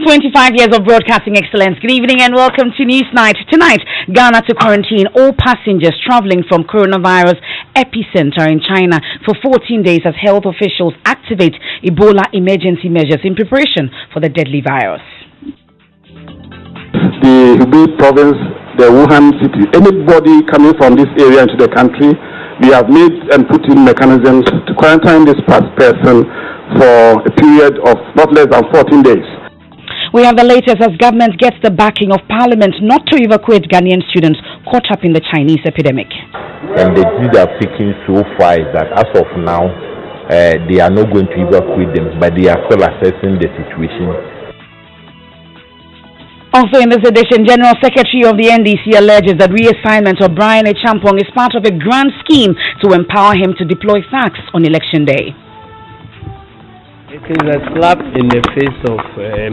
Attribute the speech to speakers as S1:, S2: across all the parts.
S1: 25 years of broadcasting excellence. Good evening and welcome to Newsnight. Tonight, Ghana to quarantine all passengers traveling from coronavirus epicenter in China for 14 days as health officials activate Ebola emergency measures in preparation for the deadly virus.
S2: The Hubei province, the Wuhan city, anybody coming from this area into the country, we have made and put in mechanisms to quarantine this person for a period of not less than 14 days.
S1: We have the latest as government gets the backing of parliament not to evacuate Ghanaian students caught up in the Chinese epidemic.
S3: And the deal they are picking so far is that as of now, they are not going to evacuate them, but they are still assessing the situation.
S1: Also in this edition, General Secretary of the NDC alleges that reassignment of Brian Echampong is part of a grand scheme to empower him to deploy facts on election day.
S4: It is a slap in the face of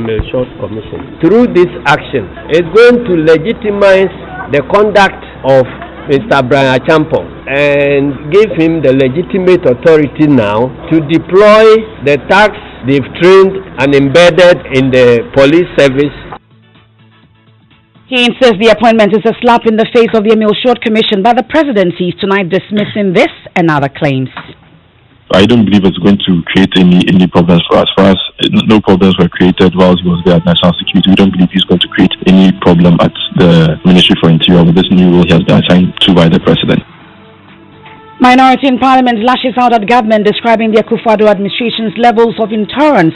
S4: Mensah Commission. Through this action, it's going to legitimize the conduct of Mr. Brian Echampong and give him the legitimate authority now to deploy the tax they've trained and embedded in the police service.
S1: He insists the appointment is a slap in the face of the Mensah Commission, but the presidency is tonight dismissing this and other claims.
S5: I don't believe it's going to create any problems for us. For us, no problems were created while he was there at National Security. We don't believe he's going to create any problem at the Ministry for Interior with this new role he has been assigned to by the President.
S1: Minority in Parliament lashes out at government, describing the Akufo-Addo administration's levels of intolerance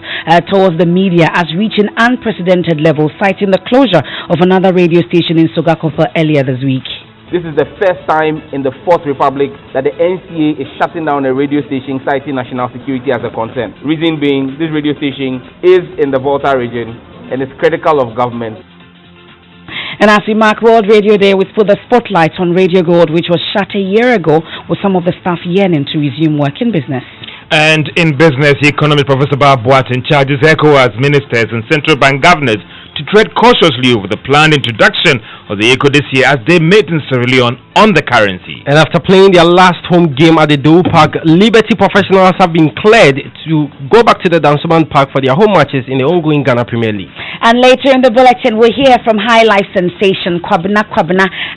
S1: towards the media as reaching unprecedented levels, citing the closure of another radio station in Sogakopo earlier this week.
S6: This is the first time in the Fourth Republic that the NCA is shutting down a radio station citing national security as a concern. Reason being, this radio station is in the Volta region and is critical of government.
S1: And as we mark World Radio Day, we put the spotlight on Radio Gold, which was shut a year ago, with some of the staff yearning to resume work in business.
S7: And in business, Economic Professor Boateng charges ECOWAS ministers and central bank governors to tread cautiously over the planned introduction of the ECO this year as they meet in Sierra Leone on the currency.
S4: And after playing their last home game at the Dow Park, Liberty professionals have been cleared to go back to the Dansoman Park for their home matches in the ongoing Ghana Premier League.
S1: And later in the bulletin, we'll hear from High Life sensation Kwabena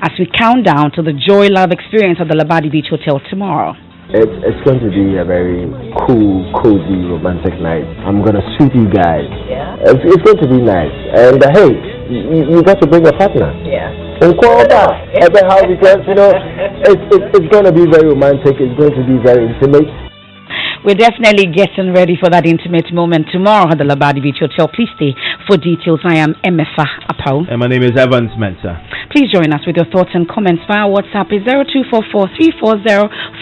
S1: as we count down to the Joy Love experience at the Labadi Beach Hotel tomorrow.
S3: It's going to be a very cool, cozy, romantic night. I'm going to suit you guys.
S8: Yeah.
S3: It's going to be nice. And hey, you got to bring a partner.
S8: Yeah.
S3: And call back at the house because, it's going to be very romantic. It's going to be very intimate.
S1: We're definitely getting ready for that intimate moment tomorrow at the Labadi Beach Hotel. Please stay for details. I am Emefa Apawu.
S9: And my name is Mensah.
S1: Please join us with your thoughts and comments via WhatsApp is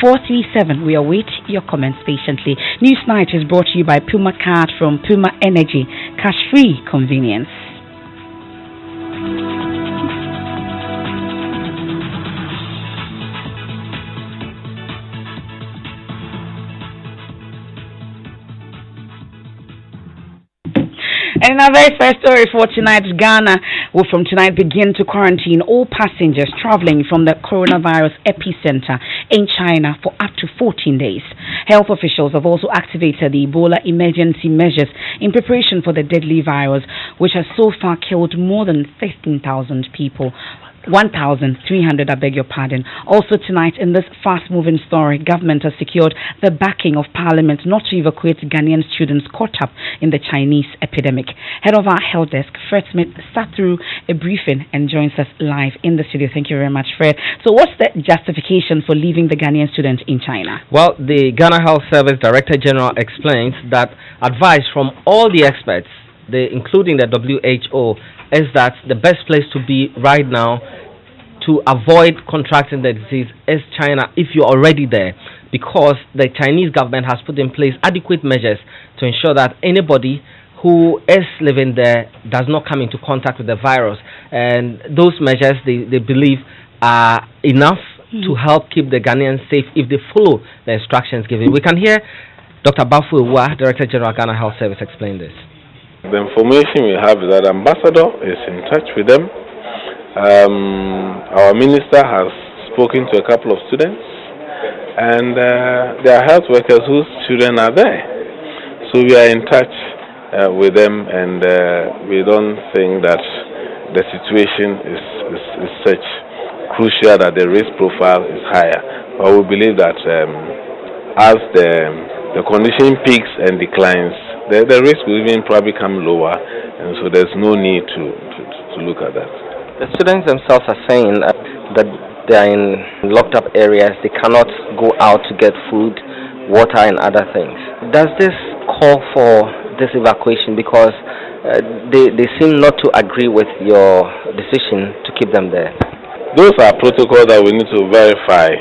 S1: 0244-340-437. We await your comments patiently. Newsnight is brought to you by Puma Card from Puma Energy. Cash-free convenience. And our very first story for tonight, Ghana will from tonight begin to quarantine all passengers traveling from the coronavirus epicenter in China for up to 14 days. Health officials have also activated the Ebola emergency measures in preparation for the deadly virus, which has so far killed more than 15,000 people. 1,300, I beg your pardon. Also tonight, in this fast-moving story, government has secured the backing of parliament not to evacuate Ghanaian students caught up in the Chinese epidemic. Head of our health desk, Fred Smith, sat through a briefing and joins us live in the studio. Thank you very much, Fred. So what's the justification for leaving the Ghanaian student in China?
S10: Well, the Ghana Health Service Director General explains that advice from all the experts, including the WHO, is that the best place to be right now to avoid contracting the disease is China if you're already there, because the Chinese government has put in place adequate measures to ensure that anybody who is living there does not come into contact with the virus. And those measures, they believe, are enough to help keep the Ghanaians safe if they follow the instructions given. We can hear Dr. Bafu Ewa, Director General Ghana Health Service, explain this.
S11: The information we have is that Ambassador is in touch with them. Our minister has spoken to a couple of students, and there are health workers whose children are there. So we are in touch with them, and we don't think that the situation is such crucial that the risk profile is higher. But we believe that as the condition peaks and declines, the risk will even probably come lower, and so there's no need to look at that.
S10: The students themselves are saying that they are in locked up areas. They cannot go out to get food, water, and other things. Does this call for this evacuation? Because they seem not to agree with your decision to keep them there.
S11: Those are protocols that we need to verify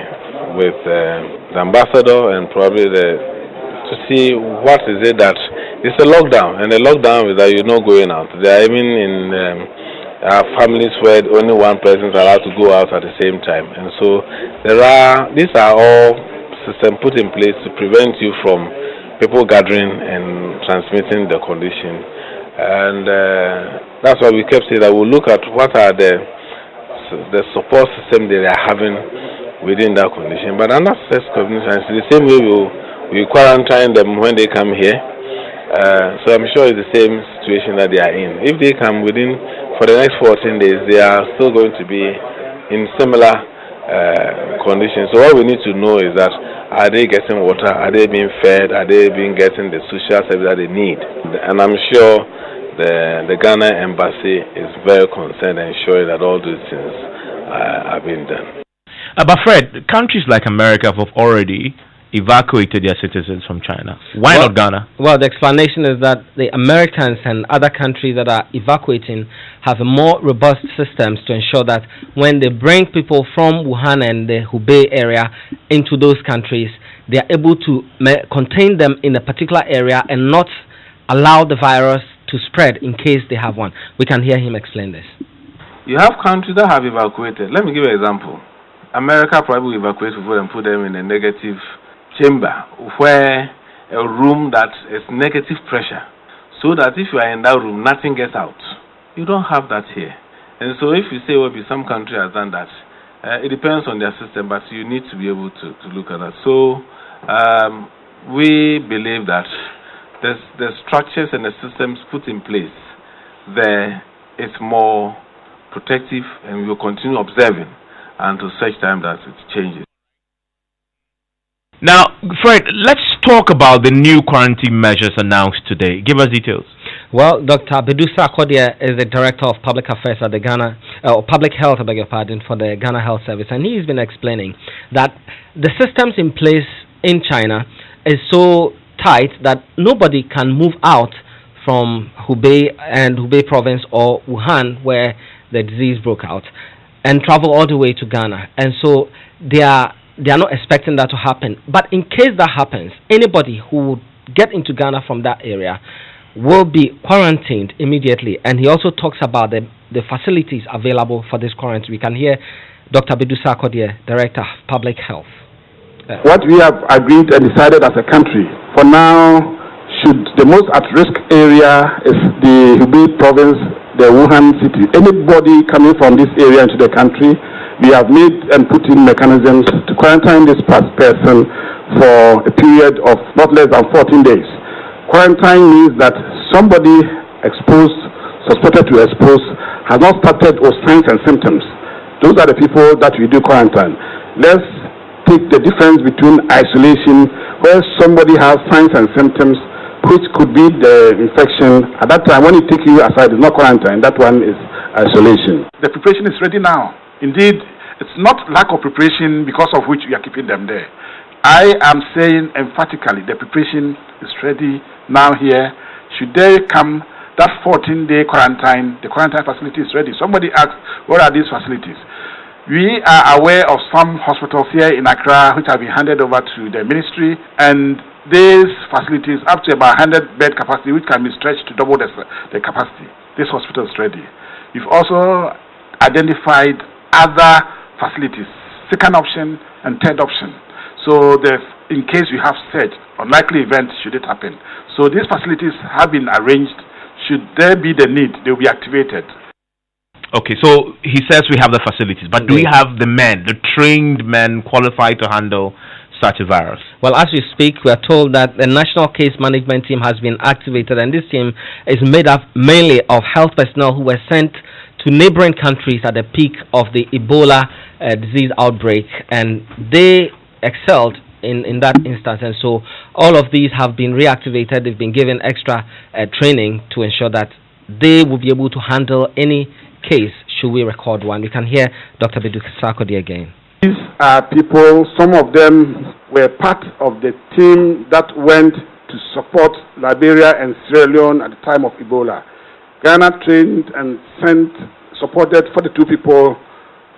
S11: with the ambassador and probably to see what is it that it's a lockdown, and the lockdown is that you're not going out. There are even in families where only one person is allowed to go out at the same time, and so these are all systems put in place to prevent you from people gathering and transmitting the condition, and that's why we kept saying that we'll look at what are the support system they are having within that condition. But under such conditions, the same way we quarantine them when they come here. So I'm sure it's the same situation that they are in. If they come for the next 14 days, they are still going to be in similar conditions. So what we need to know is that, are they getting water? Are they being fed? Are they getting the social service that they need? And I'm sure the Ghana embassy is very concerned and ensuring that all those things are being done.
S7: But Fred, countries like America have already evacuated their citizens from China. Why not Ghana?
S10: Well, the explanation is that the Americans and other countries that are evacuating have a more robust systems to ensure that when they bring people from Wuhan and the Hubei area into those countries, they are able to contain them in a particular area and not allow the virus to spread in case they have one. We can hear him explain this.
S11: You have countries that have evacuated. Let me give you an example. America probably will evacuate people and put them in a negative chamber, where a room that is negative pressure, so that if you are in that room, nothing gets out. You don't have that here. And so if you say, well, some country has done that, it depends on their system, but you need to be able to look at that. So we believe that the structures and the systems put in place there is more protective, and we will continue observing until such time that it changes.
S7: Now, Fred, let's talk about the new quarantine measures announced today. Give us details.
S10: Well, Dr. Bedusa Akodia is the Director of Public Affairs at the Ghana, Public Health, I beg your pardon, for the Ghana Health Service, and he's been explaining that the systems in place in China is so tight that nobody can move out from Hubei and Hubei province or Wuhan, where the disease broke out, and travel all the way to Ghana. And so they are not expecting that to happen. But in case that happens, anybody who would get into Ghana from that area will be quarantined immediately. And he also talks about the facilities available for this quarantine. We can hear Dr. Bedusa Akodia, Director of Public Health.
S2: What we have agreed and decided as a country, for now, the most at-risk area is the Hubei province, the Wuhan city. Anybody coming from this area into the country, we have made and put in mechanisms to quarantine this person for a period of not less than 14 days. Quarantine means that somebody suspected to expose, has not started with signs and symptoms. Those are the people that we do quarantine. Let's take the difference between isolation, where somebody has signs and symptoms, which could be the infection. At that time, when you take you aside, it's not quarantine. That one is isolation.
S8: The preparation is ready now. Indeed, it's not lack of preparation because of which we are keeping them there. I am saying emphatically, the preparation is ready now here. Should they come, that 14-day quarantine, the quarantine facility is ready. Somebody asked, what are these facilities? We are aware of some hospitals here in Accra which have been handed over to the ministry, and these facilities up to about 100 bed capacity, which can be stretched to double the capacity. This hospital is ready. We've also identified other facilities, second option and third option. So in case we have such unlikely event, should it happen. So these facilities have been arranged. Should there be the need, they will be activated.
S7: Okay, so he says we have the facilities, but do we have the men, the trained men qualified to handle such a virus?
S10: Well, as we speak, we are told that the National Case Management Team has been activated, and this team is made up mainly of health personnel who were sent to neighboring countries at the peak of the Ebola disease outbreak, and they excelled in that instance. And so all of these have been reactivated. They've been given extra training to ensure that they will be able to handle any case should we record one. We can hear Dr. Bedu Sarkodie again.
S2: These are people, some of them were part of the team that went to support Liberia and Sierra Leone at the time of Ebola. Ghana trained and supported 42 people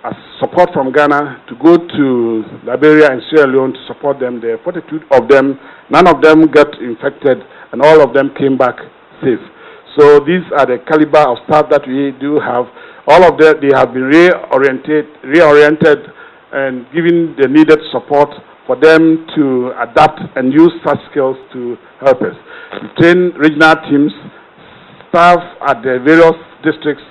S2: as support from Ghana to go to Liberia and Sierra Leone to support them there. 42 of them, none of them got infected, and all of them came back safe. So these are the caliber of staff that we do have. All of them, they have been reoriented and given the needed support for them to adapt and use such skills to help us. We train regional teams, staff at the various districts.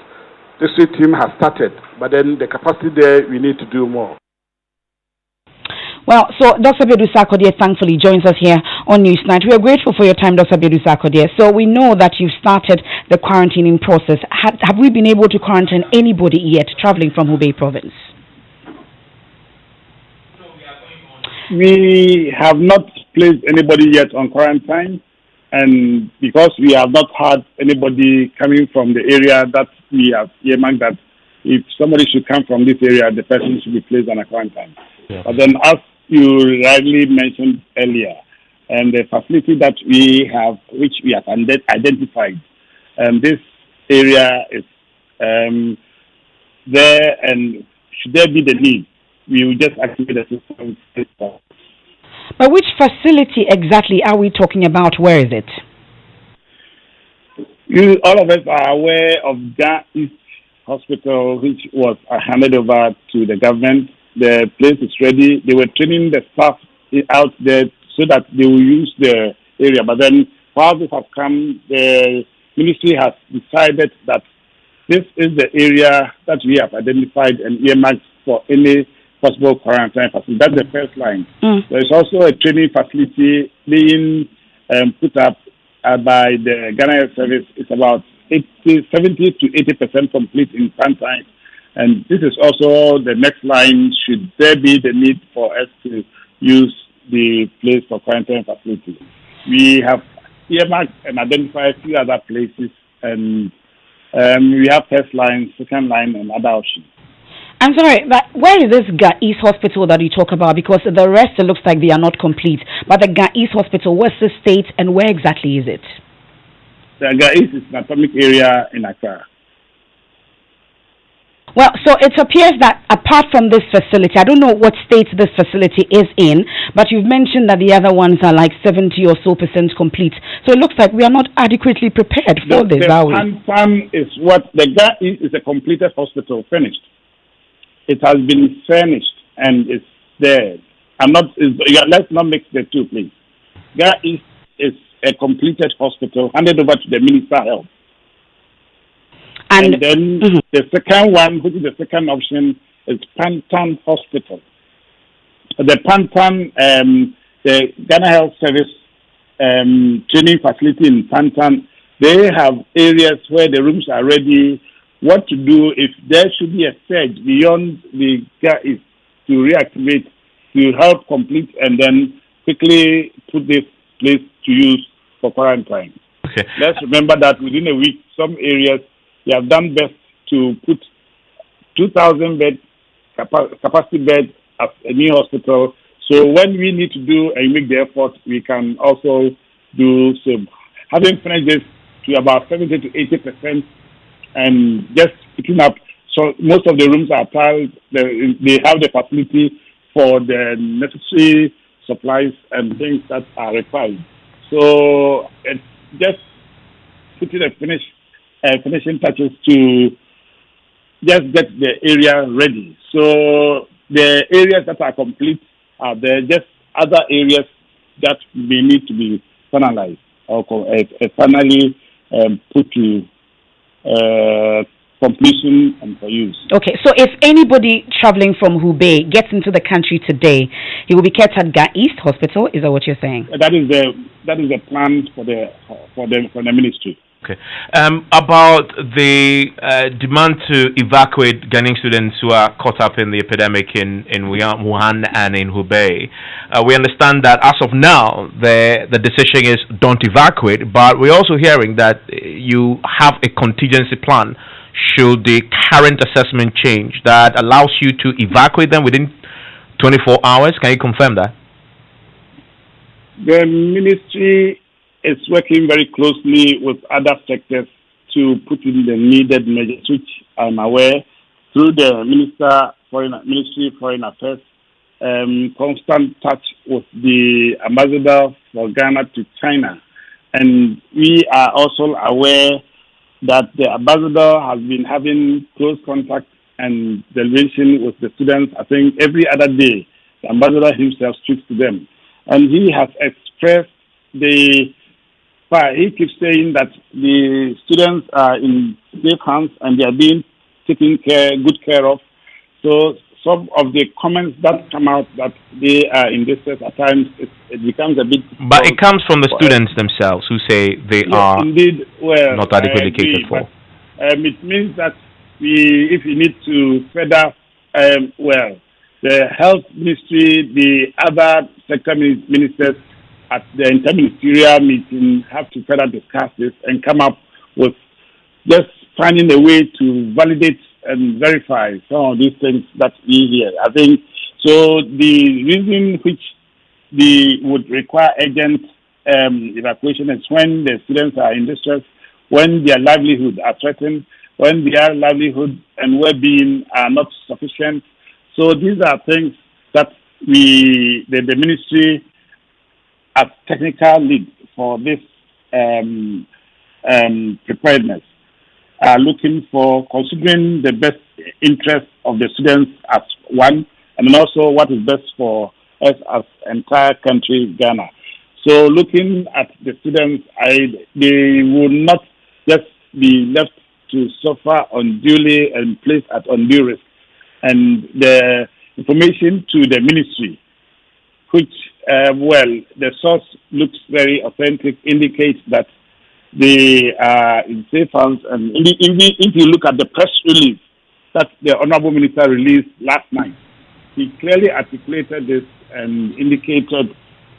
S2: District team has started, but then the capacity there, we need to do more.
S1: Well, so Dr. Bedu Sarkodie thankfully joins us here on Newsnight. We are grateful for your time, Dr. Bedu Sarkodie. So we know that you've started the quarantining process. Have we been able to quarantine anybody yet traveling from Hubei province?
S9: We have not placed anybody yet on quarantine, and because we have not had anybody coming from the area that we have earmarked that if somebody should come from this area, the person should be placed on a quarantine. Yeah. But then, as you rightly mentioned earlier, and the facility that we have, which we have identified, this area is there, and should there be the need, we will just activate the system.
S1: But which facility exactly are we talking about? Where is it?
S9: All of us are aware of Ghana East Hospital, which was handed over to the government. The place is ready. They were training the staff out there so that they will use the area. But then, while this has come, the ministry has decided that this is the area that we have identified and earmarked for any possible quarantine facility. That's the first line. There is also a training facility being put up by the Ghana Health Service. It's about 70 to 80% complete in Pantine. And this is also the next line should there be the need for us to use the place for quarantine facility. We have earmarked and identified a few other places, and we have first line, second line, and other options.
S1: I'm sorry, but where is this East Hospital that you talk about? Because the rest, it looks like they are not complete. But the East Hospital, what's the state and where exactly is it?
S9: The East is an atomic area in Accra.
S1: Well, so it appears that apart from this facility, I don't know what state this facility is in, but you've mentioned that the other ones are like 70 or so % complete. So it looks like we are not adequately prepared for this, are we?
S9: The PAN is what the East is a completed hospital, finished. It has been furnished and it's there. Let's not mix the two, please. Ghana East is a completed hospital handed over to the Minister of Health. And then the second one, which is the second option, is Pantan Hospital. The Pantan, the Ghana Health Service training facility in Pantan, they have areas where the rooms are ready. What to do if there should be a surge beyond the is to reactivate, to help complete, and then quickly put this place to use for quarantine. Okay. Let's remember that within a week, some areas we have done best to put 2,000 bed capacity bed at a new hospital. So when we need to do and make the effort, we can also do so. Having finished this to about 70 to 80%. And just picking up, so most of the rooms are tiled. They have the facility for the necessary supplies and things that are required. So it's just putting finishing touches to just get the area ready. So the areas that are complete are there. Just other areas that may need to be finalized or finally put to completion and for use.
S1: Okay, so if anybody traveling from Hubei gets into the country today, he will be kept at Ga East Hospital. Is that what you're saying?
S9: That is the plan for the ministry.
S7: Okay. About the demand to evacuate Ghanaian students who are caught up in the epidemic in Wuhan and in Hubei, we understand that as of now, the decision is don't evacuate, but we're also hearing that you have a contingency plan should the current assessment change that allows you to evacuate them within 24 hours. Can you confirm that?
S9: The ministry is working very closely with other sectors to put in the needed measures, which I'm aware through the Ministry of Foreign Affairs, constant touch with the ambassador for Ghana to China. And we are also aware that the ambassador has been having close contact and relation with the students. I think every other day, the ambassador himself speaks to them. And he has expressed he keeps saying that the students are in safe hands and they are being taken good care of. So some of the comments that come out that they are in distress at times, it becomes a bit...
S7: But it comes from the students themselves who say they are indeed, not adequately catered for.
S9: It means that if we need to further, the health ministry, the other sector ministers at the interministerial meeting have to further discuss this and come up with just finding a way to validate and verify some of these things that we hear. I think so. The reason which would require urgent evacuation is when the students are in distress, when their livelihood are threatened, when their livelihood and well-being are not sufficient. So these are things that the ministry, as technical lead for this preparedness, are looking for, considering the best interest of the students as one, and also what is best for us as entire country, Ghana. So looking at the students, they will not just be left to suffer unduly and placed at undue risk. And the information to the ministry, which, the source looks very authentic, indicates that they are in safe hands. And if you look at the press release that the Honorable Minister released last night, he clearly articulated this and indicated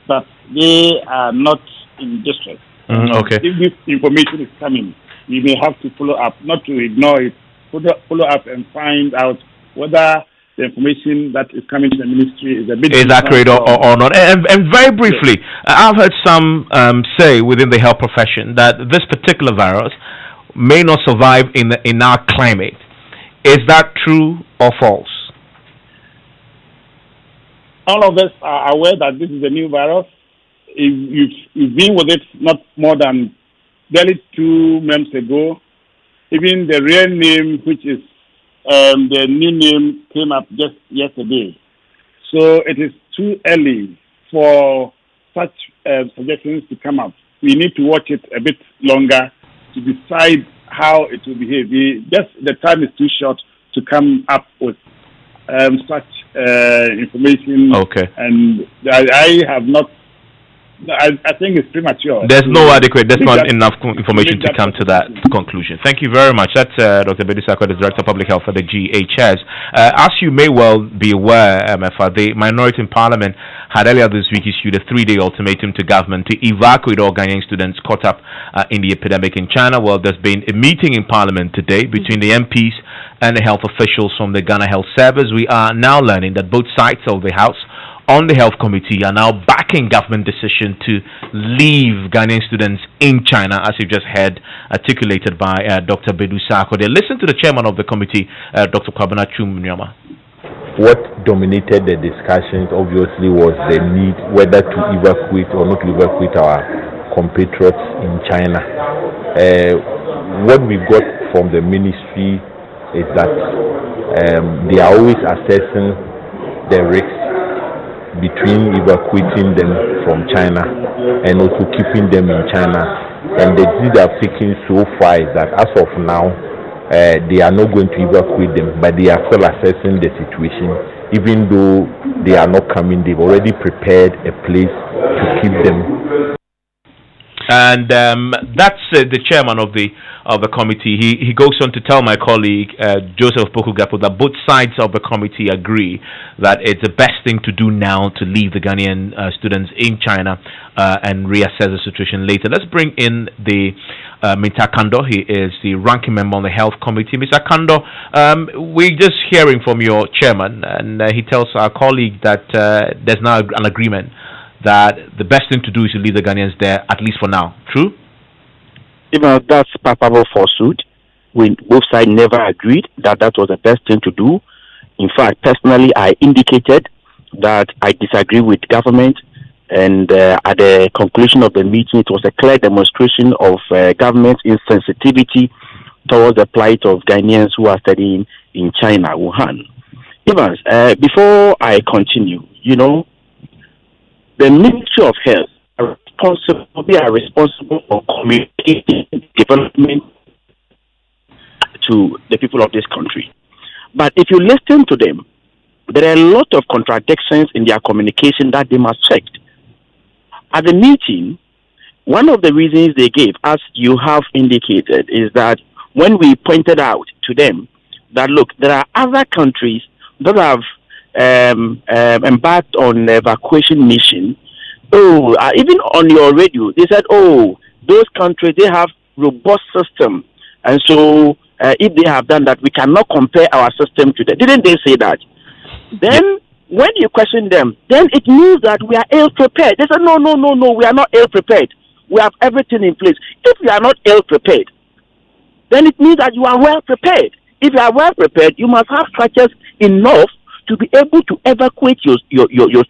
S9: that they are not in distress.
S7: Okay.
S9: If this information is coming, we may have to follow up, not to ignore it, follow up and find out whether the information that is coming to the ministry is a bit
S7: accurate or not. And very briefly, I've heard some say within the health profession that this particular virus may not survive in our climate. Is that true or false?
S9: All of us are aware that this is a new virus. You've been with it not more than barely 2 months ago. Even the real name, which is the new name, came up just yesterday. So it is too early for such suggestions to come up. We need to watch it a bit longer to decide how it will behave. The time is too short to come up with such information.
S7: Okay.
S9: And I have not. I think it's premature.
S7: There's not enough information to come to that conclusion. Thank you very much. That's Dr. Bedu Sakwa, the Director of Public Health for the GHS. As you may well be aware, Emefa, the minority in Parliament had earlier this week issued a 3-day ultimatum to government to evacuate all Ghanaian students caught up in the epidemic in China. Well, there's been a meeting in Parliament today between the MPs and the health officials from the Ghana Health Service. We are now learning that both sides of the House on the Health Committee are now backing government decision to leave Ghanaian students in China, as you just heard articulated by Dr. Bedu Sakwa. Listen to the chairman of the committee, Dr. Kwabena Chum-Nyama.
S3: What dominated the discussions obviously was the need whether to evacuate or not to evacuate our compatriots in China. What we got from the ministry is that they are always assessing the risks between evacuating them from China and also keeping them in China. And the decision they have taken so far is that as of now, they are not going to evacuate them, but they are still assessing the situation. Even though they are not coming, they've already prepared a place to keep them.
S7: And that's the chairman of the committee. He goes on to tell my colleague Joseph Pokugapo that both sides of the committee agree that it's the best thing to do now to leave the Ghanaian students in China and reassess the situation later. Let's bring in the Mensah Kando. He is the ranking member on the health committee. Mr. Kando, we're just hearing from your chairman, and he tells our colleague that there's now an agreement that the best thing to do is to leave the Ghanaians there, at least for now. True?
S12: That's palpable falsehood. Both sides never agreed that was the best thing to do. In fact, personally, I indicated that I disagree with government, and at the conclusion of the meeting, it was a clear demonstration of government's insensitivity towards the plight of Ghanaians who are studying in China, Wuhan. Evans, before I continue, the Ministry of Health are responsible for communicating development to the people of this country. But if you listen to them, there are a lot of contradictions in their communication that they must check. At the meeting, one of the reasons they gave, as you have indicated, is that when we pointed out to them that, look, there are other countries that have embarked on an evacuation mission. Even on your radio, they said, those countries, they have robust system. And so if they have done that, we cannot compare our system to them. Didn't they say that? Then when you question them, then it means that we are ill-prepared. They said, no, we are not ill-prepared. We have everything in place. If you are not ill-prepared, then it means that you are well-prepared. If you are well-prepared, you must have structures enough to be able to evacuate your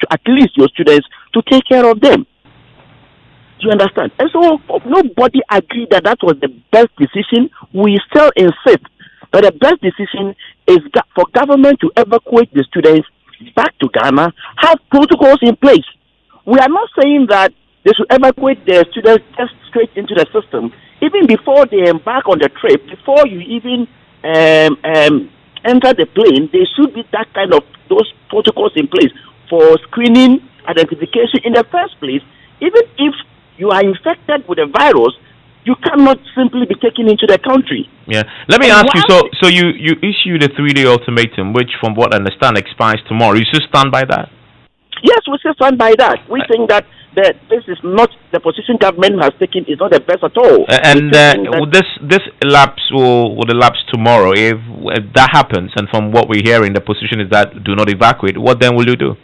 S12: at least your students to take care of them. Do you understand? And so nobody agreed that was the best decision. We still insist that the best decision is for government to evacuate the students back to Ghana, have protocols in place. We are not saying that they should evacuate their students just straight into the system. Even before they embark on the trip, before you even enter the plane, there should be that kind of those protocols in place for screening, identification in the first place. Even if you are infected with a virus, you cannot simply be taken into the country.
S7: Yeah. Let me ask you, so you issued a 3-day ultimatum, which from what I understand expires tomorrow. You still stand by that?
S12: Yes, we still stand by that. We think that this is not the position government has taken is not the best at all.
S7: And this elapse will elapse tomorrow. If that happens, and from what we're hearing, the position is that do not evacuate. What then will you do?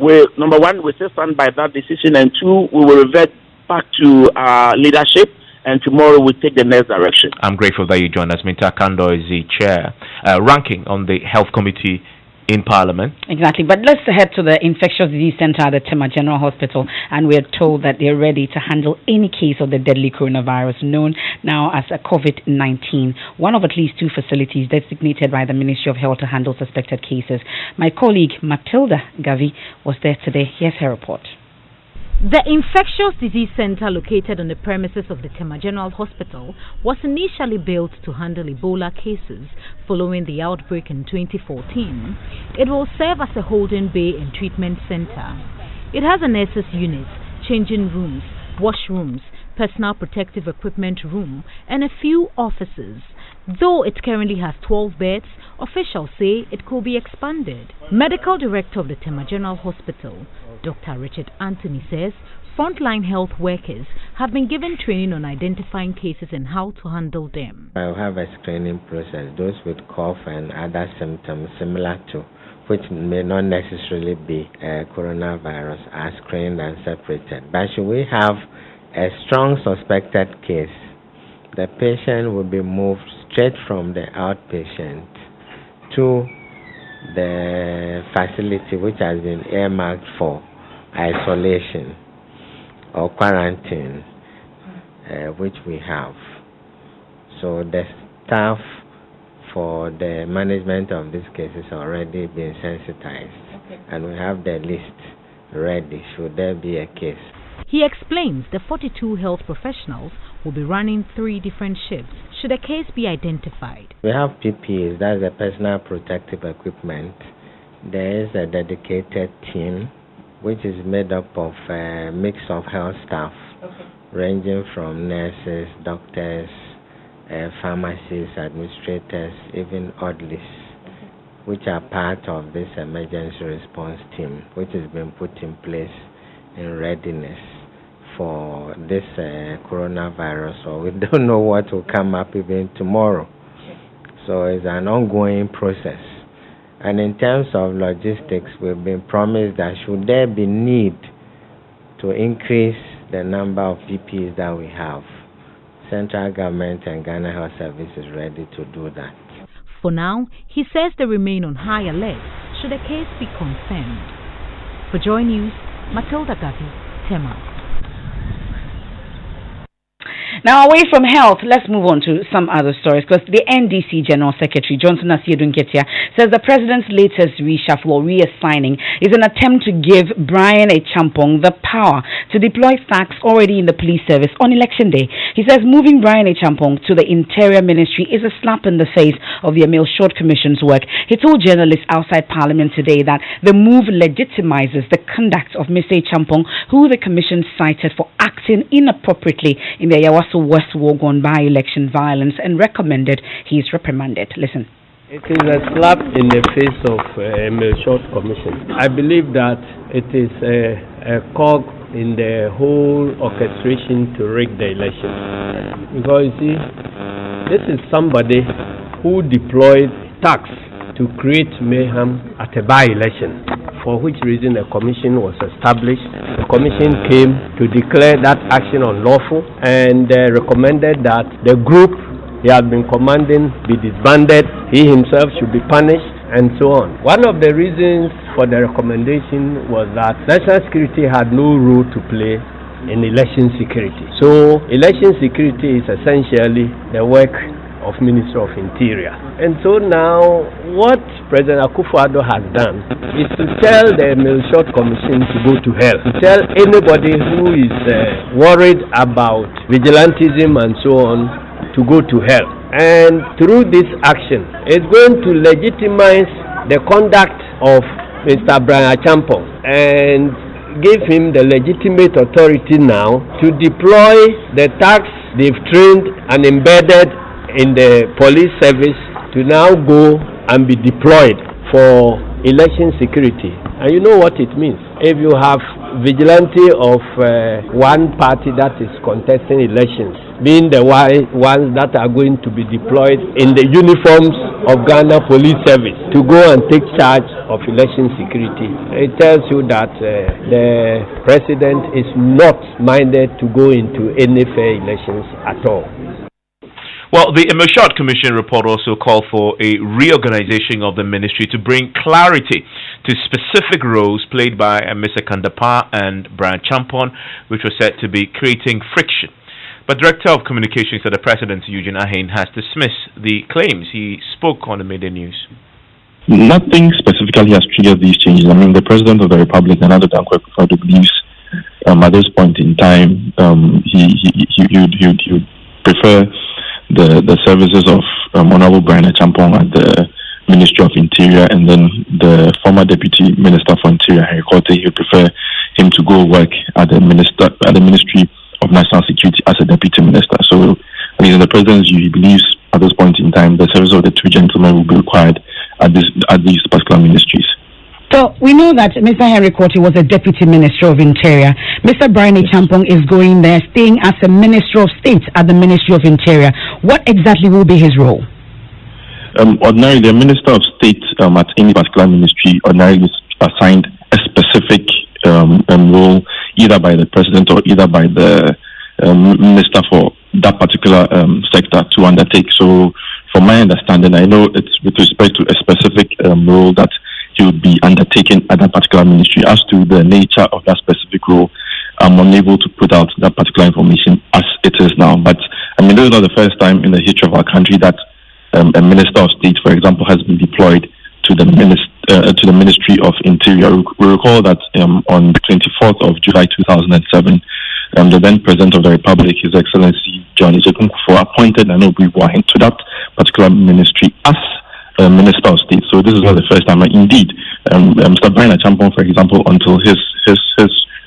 S12: Well, number one, we still stand by that decision, and two, we will revert back to leadership, and tomorrow we'll take the next direction.
S7: I'm grateful that you joined us. Mensah Kando is the chair, ranking on the health committee in Parliament.
S1: Exactly, but let's head to the infectious disease center at the Tema General Hospital, and we're told that they're ready to handle any case of the deadly coronavirus known now as a COVID-19, one of at least 2 facilities designated by the Ministry of Health to handle suspected cases. My colleague Matilda Gavi was there today. Here's her report.
S13: The Infectious Disease Center, located on the premises of the Tema General Hospital, was initially built to handle Ebola cases following the outbreak in 2014. It will serve as a holding bay and treatment center. It has a nurses unit, changing rooms, washrooms, personal protective equipment room, and a few offices. Though it currently has 12 beds, officials say it could be expanded. Medical Director of the Tema General Hospital, Dr. Richard Anthony, says frontline health workers have been given training on identifying cases and how to handle them.
S14: I'll have a screening process, those with cough and other symptoms similar to which may not necessarily be coronavirus are screened and separated. But should we have a strong suspected case, the patient will be moved straight from the outpatient to the facility which has been earmarked for isolation or quarantine, which we have. So the staff for the management of these cases already been sensitized, and we have the list ready should there be a case.
S13: He explains the 42 health professionals will be running 3 different shifts should a case be identified.
S14: We have PPEs, that's the personal protective equipment. There is a dedicated team which is made up of a mix of health staff, ranging from nurses, doctors, pharmacists, administrators, even orderlies, which are part of this emergency response team, which has been put in place in readiness for this coronavirus, or we don't know what will come up even tomorrow. So it's an ongoing process. And in terms of logistics, we've been promised that should there be need to increase the number of PPEs that we have, central government and Ghana Health Service is ready to do that.
S13: For now, he says they remain on high alert should a case be confirmed. For Joy News, Matilda Gavi, Tema.
S1: Now, away from health, let's move on to some other stories, because the NDC General Secretary, Johnson Asiedu-Nketia, says the president's latest reshuffle or reassigning is an attempt to give Brian Achampong the power to deploy facts already in the police service on election day. He says moving Brian Achampong to the Interior Ministry is a slap in the face of the Emil Short Commission's work. He told journalists outside Parliament today that the move legitimizes the conduct of Mr. Achampong, who the Commission cited for acting inappropriately in the Yawaso West Wogon by-election violence and recommended he is reprimanded. Listen.
S4: It is a slap in the face of Emil Short Commission. I believe that it is a cog in the whole orchestration to rig the election. Because you see, this is somebody who deployed tax to create mayhem at a by-election, for which reason a commission was established. The commission came to declare that action unlawful and recommended that the group he had been commanding be disbanded, he himself should be punished, and so on. One of the reasons for the recommendation was that national security had no role to play in election security. So election security is essentially the work of Minister of Interior. And so now what President Akufo-Addo has done is to tell the Emil Short Commission to go to hell. To tell anybody who is worried about vigilantism and so on to go to hell. And through this action, it's going to legitimize the conduct of Mr. Brian Achampong and give him the legitimate authority now to deploy the tax they've trained and embedded in the police service to now go and be deployed for election security. And you know what it means. If you have vigilante of one party that is contesting elections, being the ones that are going to be deployed in the uniforms of Ghana Police Service to go and take charge of election security, it tells you that the president is not minded to go into any fair elections at all.
S7: Well, the Emil Short Commission report also called for a reorganization of the ministry to bring clarity to specific roles played by Mr. Kandapa and Brian Achampong, which was said to be creating friction. But Director of Communications at the President, Eugene Ahen, has dismissed the claims. He spoke on the Midday News.
S5: Nothing specifically has triggered these changes. I mean, the President of the Republic, Nana Dankwa Akufo-Addo, believes at this point in time he would prefer the services of Honorable Brian Achampong at the Ministry of Interior, and then the former Deputy Minister for Interior, Henry Korte, he would prefer him to go work at the Ministry of National Security as a Deputy Minister. So, I mean, the President's view, he believes at this point in time the services of the two gentlemen will be required at these particular ministries.
S1: So we know that Mr. Henry Korte was a Deputy Minister of Interior. Mr. Brian Achampong is going there, staying as a Minister of State at the Ministry of Interior. What exactly will be his role?
S5: Ordinarily, the Minister of State at any particular ministry ordinarily is assigned a specific role, either by the President or either by the Minister for that particular sector to undertake. So, from my understanding, I know it's with respect to a specific role that he would be undertaken at that particular ministry. As to the nature of that specific role, I'm unable to put out that particular information as it is now. But I mean, this is not the first time in the history of our country that a Minister of State, for example, has been deployed to the to the Ministry of Interior. We recall that on the 24th of July 2007, the then President of the Republic, His Excellency John Ejekunkufo, appointed Nanobu Ibuahin to that particular ministry as Minister of State. So this is not the first time. Indeed, Mr. Brian Achampong, for example, until his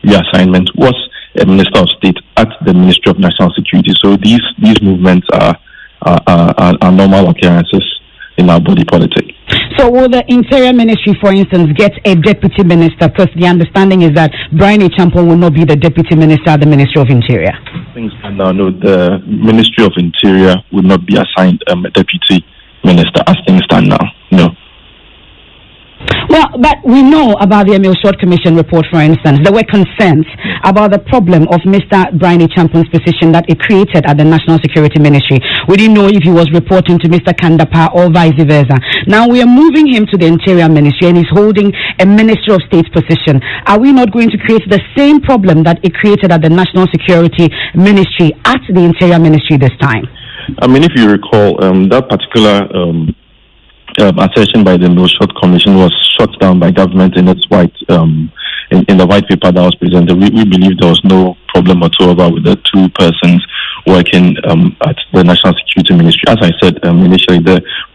S5: reassignment, was a Minister of State at the Ministry of National Security. So these movements are normal occurrences in our body politic.
S1: So will the Interior Ministry, for instance, get a deputy minister? Because the understanding is that Brian Achampong will not be the deputy minister at the Ministry of Interior.
S5: Things stand now. No, the Ministry of Interior will not be assigned a deputy minister as things stand now. No.
S1: Well, but we know about the Emil Short Commission report, for instance. There were concerns about the problem of Mr. Brian Achampong's position that it created at the National Security Ministry. We didn't know if he was reporting to Mr. Kandapa or vice versa. Now we are moving him to the Interior Ministry and he's holding a Minister of State position. Are we not going to create the same problem that it created at the National Security Ministry at the Interior Ministry this time?
S5: I mean, if you recall, that particular assertion by the No Short Commission was shut down by government in its white in the white paper that was presented. We believe there was no problem whatsoever with the two persons working at the National Security Ministry. As I said initially,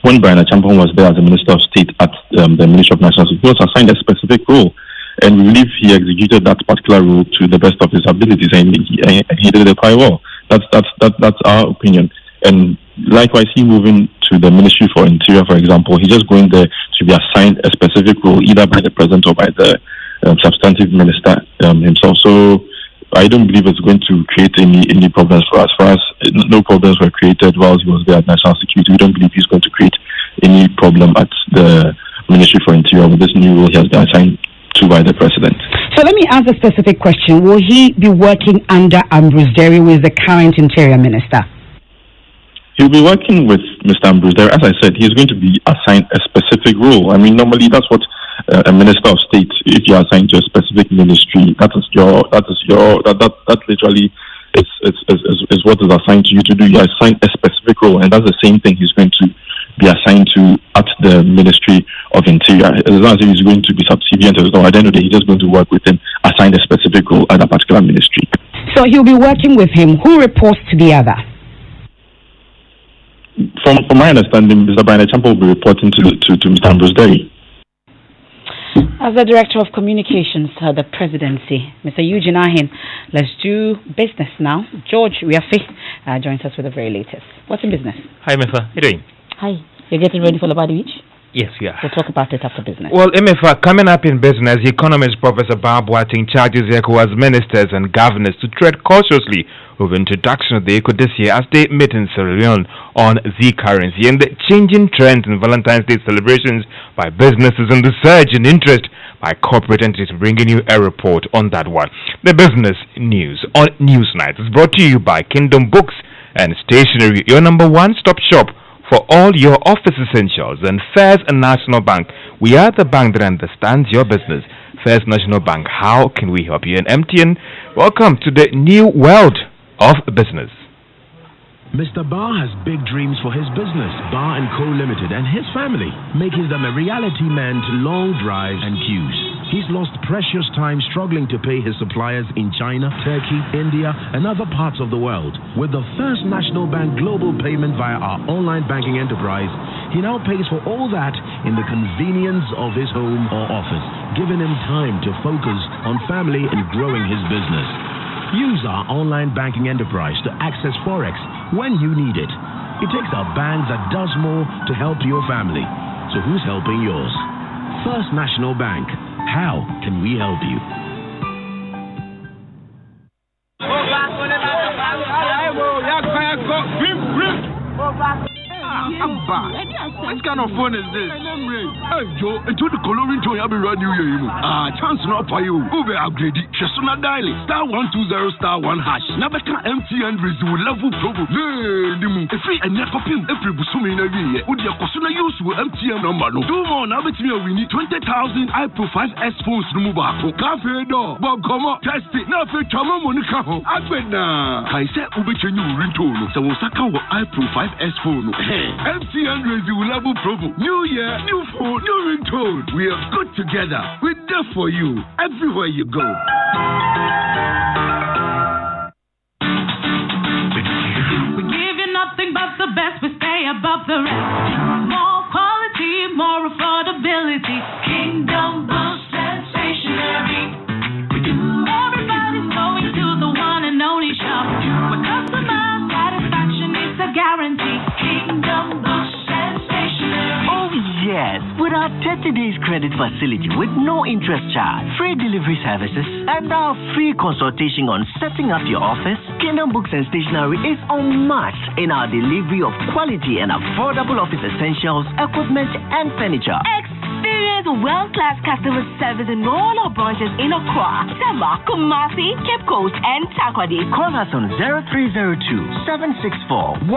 S5: when Brian Achampong was there as the Minister of State at the Ministry of National Security, he was assigned a specific role, and we believe he executed that particular role to the best of his abilities, and he did it quite well. That's our opinion. And likewise, he moving to the Ministry for Interior, for example, he's just going there to be assigned a specific role, either by the President or by the substantive minister himself. So I don't believe it's going to create any problems for us. For us, no problems were created while he was there at National Security. We don't believe he's going to create any problem at the Ministry for Interior with this new role he has been assigned to by the President.
S1: So let me ask a specific question. Will he be working under Ambrose Derry, who is the current Interior Minister?
S5: He'll be working with Mr. Ambrose Derry. As I said, he's going to be assigned a specific role. I mean, normally that's what a Minister of State, if you're assigned to a specific ministry, that literally is what is assigned to you to do. You're assigned a specific role, and that's the same thing he's going to be assigned to at the Ministry of Interior. As long as he's going to be subservient to at the end of the day, he's just going to work with him, assigned a specific role at a particular ministry.
S1: So he'll be working with him. Who reports to the other?
S5: From my understanding, Mr. Brian Achampong will be reporting to Mr. Ambrose Derry.
S1: As the Director of Communications to the Presidency, Mr. Eugene Ahin, let's do business now. George Wiafe joins us with the very latest. What's in business?
S7: Hi, Emefa. How are you doing?
S1: Hi. You're getting ready for the Body Beach?
S7: Yes, we are.
S1: We'll talk about it after business.
S7: Well, Emefa, coming up in business, economist Professor Boateng charges ECOWAS ministers and governors to tread cautiously with introduction of the ECO this year as they meet in Sierra Leone on the currency and the changing trends in Valentine's Day celebrations by businesses and the surge in interest by corporate entities. Bringing you a report on that one. The business news on Newsnight is brought to you by Kingdom Books and Stationery, your number one stop shop for all your office essentials. And First National Bank, we are the bank that understands your business. First National Bank, how can we help you? And MTN, welcome to the new world of business.
S15: Mr. Barr has big dreams for his business, Barr & Co. Limited, and his family, making them a reality man to long drives and queues. He's lost precious time struggling to pay his suppliers in China, Turkey, India, and other parts of the world. With the First National Bank global payment via our online banking enterprise, he now pays for all that in the convenience of his home or office, giving him time to focus on family and growing his business. Use our online banking enterprise to access Forex when you need it. It takes a bank that does more to help your family. So who's helping yours? First National Bank. How can we help you?
S16: What kind of phone is this? Hey, Joe, it's the coloring to have a run you. Chance not for you. Uber upgrade. Shasuna dial *120*1#. Never can MTN resume level promo. If we and never pin every busumi in a year, would your Kosuna use with MTN number? No, do more now. Bet me we need 20,000 iPro 5S phones to move back. Cafe door, Bob, come on, test it. Now, for Chama Monica, I bet now. I said, Uber, you ringtone. So, we'll sack our iPro 5S phone. MTN Raise Ulabu promo. New year, new phone, new ringtone. We are good together. We're there for you everywhere you go.
S17: We give you nothing but the best. We stay above the rest. More quality, more affordability. Kingdom Boost and Stationery. Everybody's going to the one and only shop. Where customer satisfaction is a guarantee. Kingdom Boost and Stationery.
S18: Oh yes, with our 30 days credit facility with no interest charge, free delivery services, and our free consultation on setting up your office, Kingdom Books and Stationery is unmatched in our delivery of quality and affordable office essentials, equipment, and furniture.
S19: Experience world-class customer service in all our branches in Accra, Tema, Kumasi, Cape Coast, and Takoradi.
S18: Call us on 0302-764-101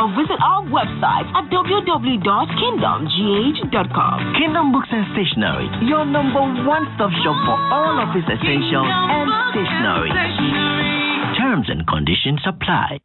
S19: or visit our website at www.kingdomgh.com.
S18: Kingdom Books and Stationery, your number one-stop shop for all office essentials and stationery. Terms and conditions apply.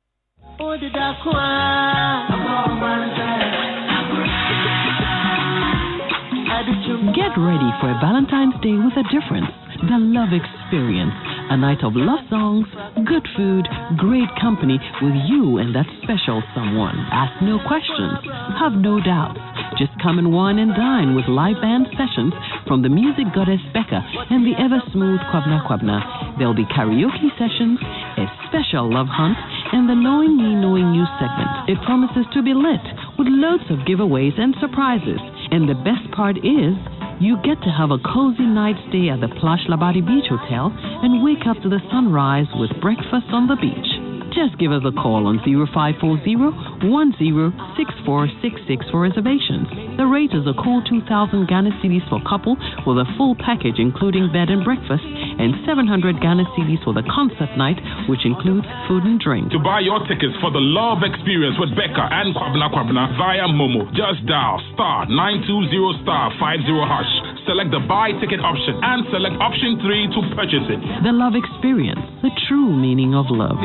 S20: Get ready for a Valentine's Day with a difference. The Love Experience. A night of love songs, good food, great company with you and that special someone. Ask no questions. Have no doubts. Just come and wine and dine with live band sessions from the music goddess Becca and the ever-smooth Kwabna Kwabna. There'll be karaoke sessions, a special love hunt, and the Knowing Me, Knowing You segment. It promises to be lit with loads of giveaways and surprises. And the best part is, you get to have a cozy night stay at the plush Labadi Beach Hotel and wake up to the sunrise with breakfast on the beach. Just give us a call on 0540-106466 for reservations. The rate is a cool 2,000 Ghana cedis for couple with a full package including bed and breakfast, and 700 Ghana cedis for the concert night, which includes food and drink.
S21: To buy your tickets for the Love Experience with Becca and Kwabna Kwabna via Momo, just dial *920*50#. Select the buy ticket option and select option 3 to purchase it.
S20: The Love Experience, the true meaning of love.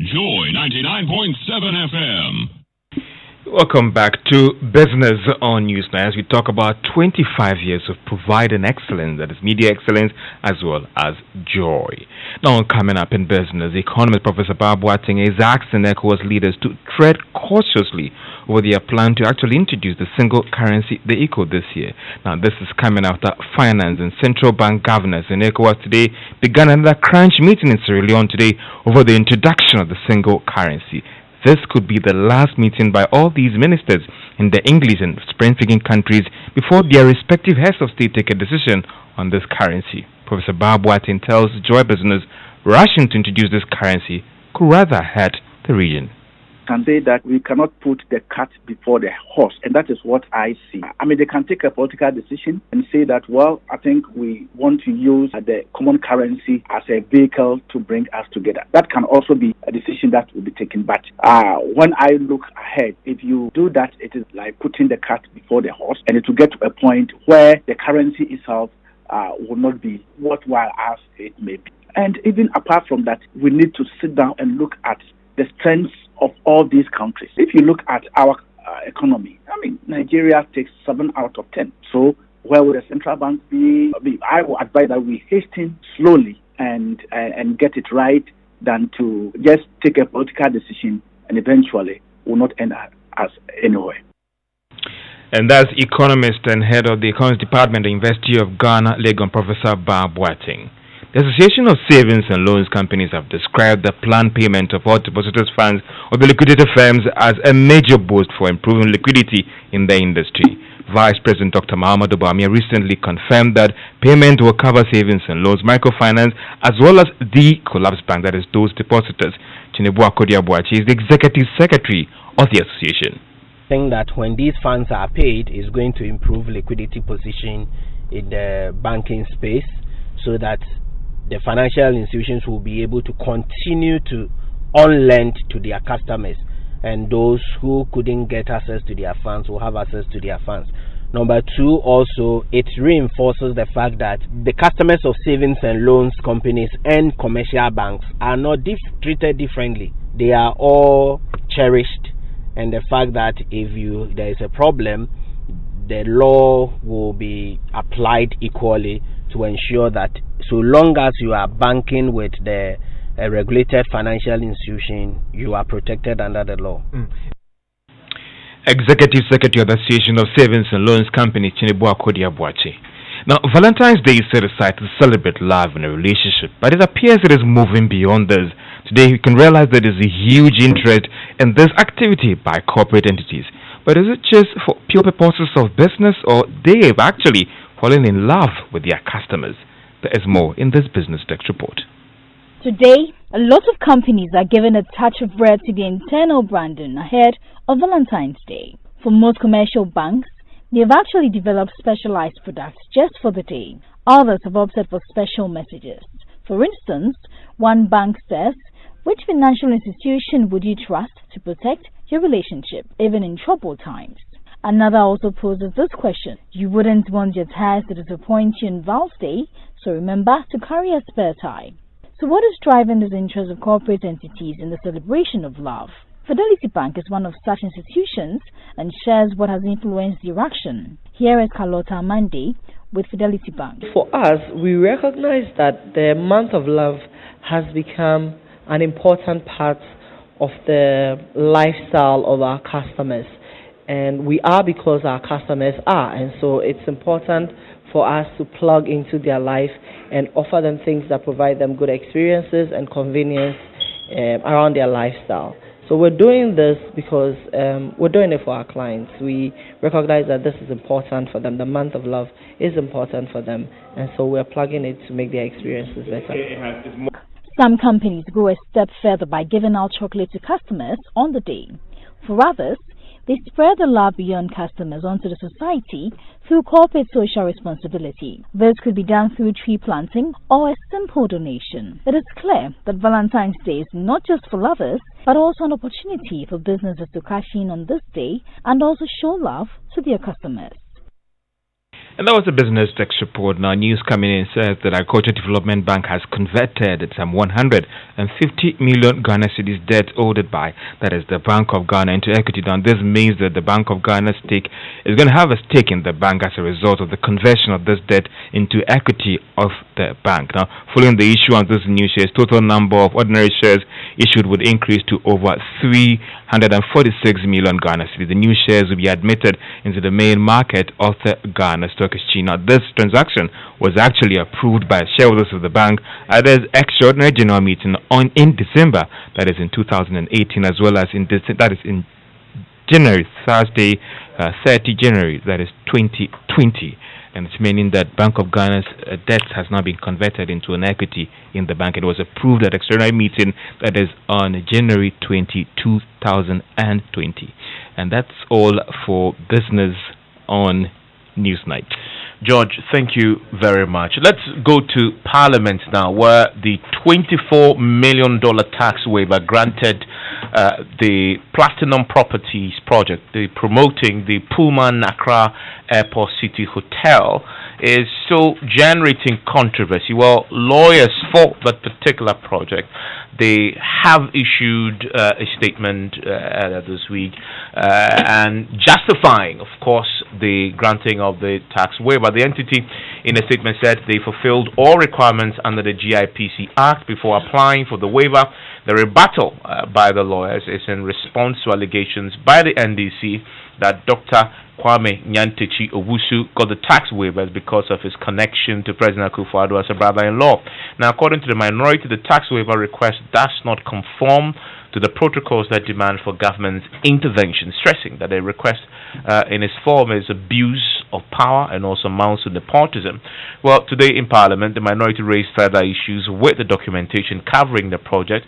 S22: Joy 99.7 FM.
S7: Welcome back to Business on News Now, as we talk about 25 years of providing excellence, that is media excellence, as well as joy. Now, coming up in business, economist Professor Boateng is asking ECOWAS leaders to tread cautiously over their plan to actually introduce the single currency, the ECO, this year. Now, this is coming after finance and central bank governors in ECOWAS today began another crunch meeting in Sierra Leone today over the introduction of the single currency. This could be the last meeting by all these ministers in the English and French-speaking countries before their respective heads of state take a decision on this currency. Professor Boateng tells Joy Business rushing to introduce this currency could rather hurt the region.
S23: Can say that we cannot put the cart before the horse, and that is what I see. I mean, they can take a political decision and say that, well, I think we want to use the common currency as a vehicle to bring us together. That can also be a decision that will be taken. But when I look ahead, if you do that, it is like putting the cart before the horse, and it will get to a point where the currency itself will not be worthwhile as it may be. And even apart from that, we need to sit down and look at the strengths of all these countries. If you look at our economy, I mean, Nigeria takes 7 out of 10. So where would the central bank be? I would advise that we hasten slowly and get it right than to just take a political decision and eventually will not end us anywhere.
S7: And that's economist and head of the Economics Department at the University of Ghana, Legon, Professor Boateng. The Association of Savings and Loans Companies have described the planned payment of all depositors' funds of the liquidator firms as a major boost for improving liquidity in the industry. Vice President Dr. Muhammad Obamia recently confirmed that payment will cover savings and loans, microfinance, as well as the collapsed bank, that is those depositors. Chinebu Akodiabuachi is the Executive Secretary of the association.
S24: I think that when these funds are paid, it's going to improve liquidity position in the banking space so that the financial institutions will be able to continue to on-lend to their customers, and those who couldn't get access to their funds will have access to their funds. Number two, also, it reinforces the fact that the customers of savings and loans companies and commercial banks are not treated differently. They are all cherished, and the fact that if there is a problem, the law will be applied equally to ensure that so long as you are banking with the regulated financial institution, you are protected under the law.
S7: Executive Secretary of the Association of Savings and Loans Company, Chinebua Kodiabuachi. Now, Valentine's Day is set aside to celebrate love in a relationship, but it appears it is moving beyond this. Today, you can realize that there is a huge interest in this activity by corporate entities. But is it just for pure purposes of business, or they have actually fallen in love with their customers? There is more in this Business Desk report.
S6: Today, a lot of companies are giving a touch of red to the internal branding ahead of Valentine's Day. For most commercial banks, they have actually developed specialized products just for the day. Others have opted for special messages. For instance, one bank says, which financial institution would you trust to protect your relationship, even in troubled times? Another also poses this question. You wouldn't want your ties to disappoint you on Val's Day, so remember to carry a spare tie. So what is driving this interest of corporate entities in the celebration of love? Fidelity Bank is one of such institutions and shares what has influenced their action. Here is Carlota Amande with Fidelity Bank.
S8: For us, we recognize that the month of love has become an important part of the lifestyle of our customers. And we are because our customers are. And so it's important for us to plug into their life and offer them things that provide them good experiences and convenience around their lifestyle. So we're doing this because we're doing it for our clients. We recognize that this is important for them. The month of love is important for them. And so we're plugging it to make their experiences better.
S6: Some companies go a step further by giving out chocolate to customers on the day. For others, they spread the love beyond customers onto the society through corporate social responsibility. This could be done through tree planting or a simple donation. It is clear that Valentine's Day is not just for lovers, but also an opportunity for businesses to cash in on this day and also show love to their customers.
S7: And that was the Business Desk report. Now, news coming in says that Agricultural Development Bank has converted some 150 million Ghana cedis debt owed by, that is the Bank of Ghana, into equity. Now, this means that the Bank of Ghana's stake is going to have a stake in the bank as a result of the conversion of this debt into equity of the bank. Now, following the issue on this new shares, total number of ordinary shares issued would increase to over 346 million Ghana cedis. The new shares will be admitted into the main market of the Ghana Stock Exchange. Now, this transaction was actually approved by shareholders of the bank at an extraordinary general meeting in December, that is in 2018, as well as in January, Thursday, 30 January, that is 2020. And it's meaning that Bank of Ghana's debt has now been converted into an equity in the bank. It was approved at extraordinary meeting, that is on January 20, 2020. And that's all for business on Newsnight.
S10: George, thank you very much. Let's go to Parliament now, where the $24 million tax waiver granted the Platinum Properties project, promoting the Pullman Accra Airport City Hotel, is still generating controversy. Well, lawyers for that particular project, they have issued a statement this week and justifying, of course, the granting of the tax waiver. The entity, in a statement, said they fulfilled all requirements under the GIPC Act before applying for the waiver. The rebuttal by the lawyers is in response to allegations by the NDC that Dr. Kwame Nyantechi Owusu got the tax waivers because of his connection to President Akufo-Addo as a brother-in-law. Now, according to the minority, the tax waiver request does not conform to the protocols that demand for government intervention, stressing that the request in its form is abuse of power and also amounts to nepotism. Well, today in Parliament, the minority raised further issues with the documentation covering the project.